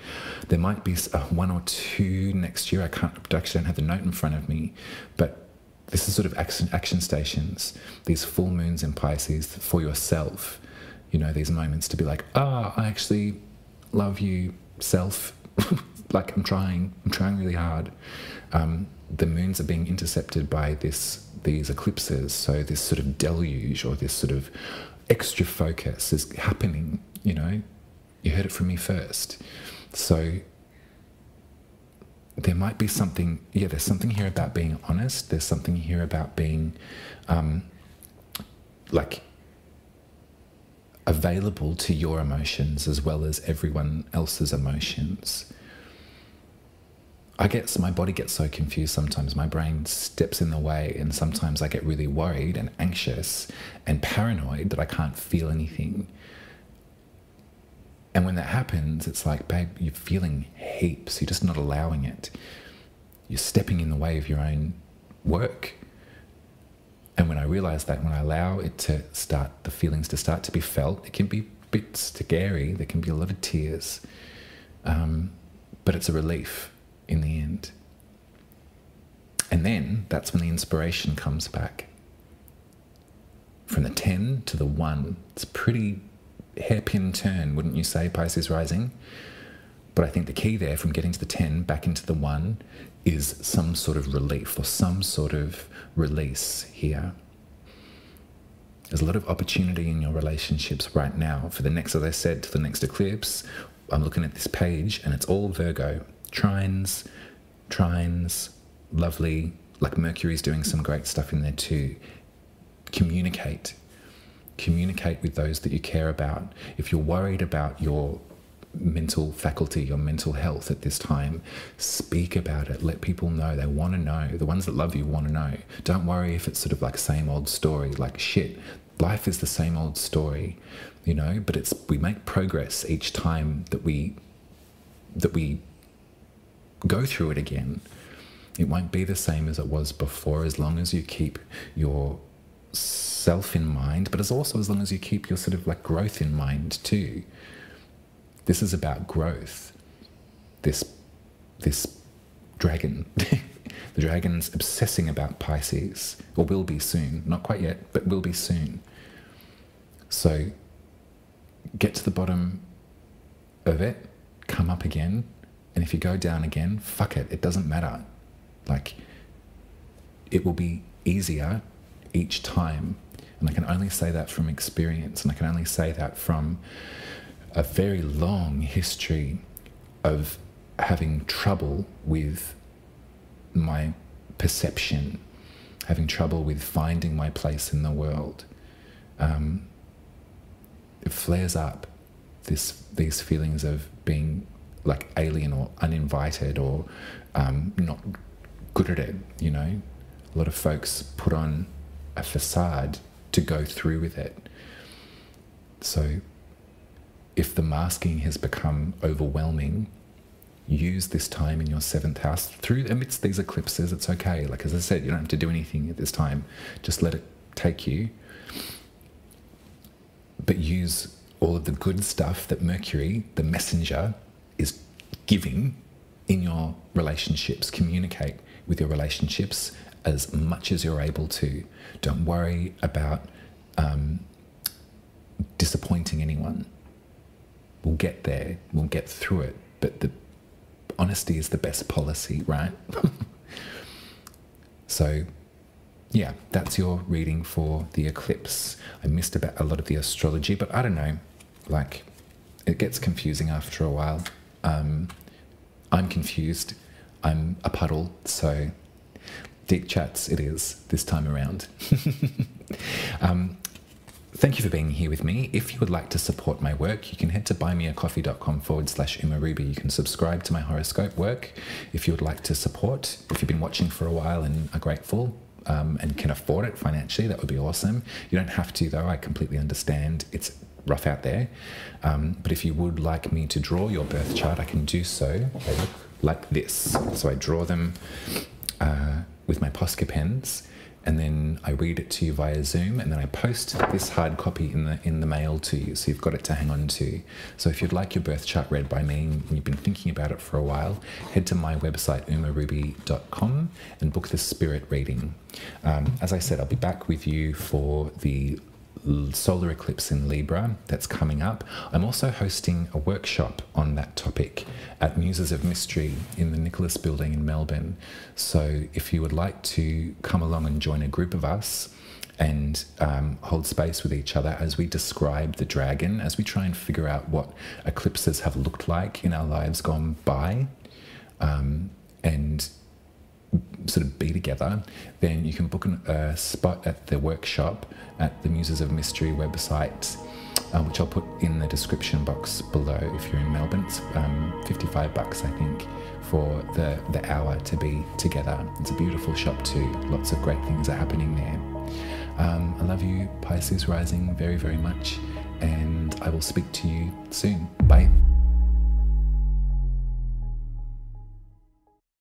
there might be 1 or 2 next year. I actually don't have the note in front of me, but this is sort of action stations, these full moons in Pisces for yourself. You know, these moments to be like, I actually love you, self. Like, I'm trying really hard. The moons are being intercepted by these eclipses. So this sort of deluge or this sort of extra focus is happening, you know. You heard it from me first. So there might be something, there's something here about being honest. There's something here about being like available to your emotions as well as everyone else's emotions. My body gets so confused sometimes. My brain steps in the way, and sometimes I get really worried and anxious and paranoid that I can't feel anything. And when that happens, it's like, babe, you're feeling heaps. You're just not allowing it. You're stepping in the way of your own work. And when I realize that, when I allow it to start, the feelings to start to be felt, it can be a bit scary. There can be a lot of tears. But it's a relief in the end. And then that's when the inspiration comes back. From the 10 to the 1. It's a pretty hairpin turn, wouldn't you say, Pisces rising? But I think the key there, from getting to the 10 back into the 1, is some sort of relief or some sort of release here. There's a lot of opportunity in your relationships right now. For the next, as I said, to the next eclipse, I'm looking at this page and it's all Virgo. Trines, lovely, like Mercury's doing some great stuff in there too. Communicate with those that you care about. If you're worried about your mental faculty, your mental health at this time, speak about it. Let people know. They want to know. The ones that love you want to know. Don't worry if it's sort of like same old story, like shit. Life is the same old story, you know, but we make progress each time that we go through it again. It won't be the same as it was before, as long as you keep yourself in mind, but as long as you keep your sort of like growth in mind too. This is about growth. This dragon, the dragon's obsessing about Pisces, or will be soon. Not quite yet, but will be soon. So get to the bottom of it, come up again. And if you go down again, fuck it, it doesn't matter. Like, it will be easier each time. And I can only say that from experience, and I can only say that from a very long history of having trouble with my perception, having trouble with finding my place in the world. It flares up these feelings of being like alien or uninvited or not good at it, you know. A lot of folks put on a facade to go through with it. So if the masking has become overwhelming, use this time in your 7th house through amidst these eclipses. It's okay. Like, as I said, you don't have to do anything at this time. Just let it take you. But use all of the good stuff that Mercury, the messenger, is giving in your relationships. Communicate with your relationships as much as you're able to. Don't worry about disappointing anyone. We'll get there. We'll get through it. But the honesty is the best policy, right? So, yeah, that's your reading for the eclipse. I missed about a lot of the astrology, but I don't know. Like, it gets confusing after a while. I'm confused. I'm a puddle, so deep chats it is this time around. Thank you for being here with me. If you would like to support my work, you can head to buymeacoffee.com/umaruby. You can subscribe to my horoscope work if you would like to support. If you've been watching for a while and are grateful and can afford it financially, that would be awesome. You don't have to, though. I completely understand. It's rough out there. But if you would like me to draw your birth chart, I can do so. They look like this. So I draw them with my Posca pens, and then I read it to you via Zoom, and then I post this hard copy in the mail to you, so you've got it to hang on to. So if you'd like your birth chart read by me and you've been thinking about it for a while, head to my website umaruby.com and book the spirit reading. As I said, I'll be back with you for the solar eclipse in Libra that's coming up. I'm also hosting a workshop on that topic at Muses of Mystery in the Nicholas Building in Melbourne. So if you would like to come along and join a group of us and hold space with each other as we describe the dragon, as we try and figure out what eclipses have looked like in our lives gone by, and sort of be together, then you can book a spot at the workshop at the Muses of Mystery website, which I'll put in the description box below. If you're in Melbourne, it's $55, I think, for the hour to be together. It's a beautiful shop too. Lots of great things are happening there. I love you, Pisces Rising, very, very much, and I will speak to you soon. Bye.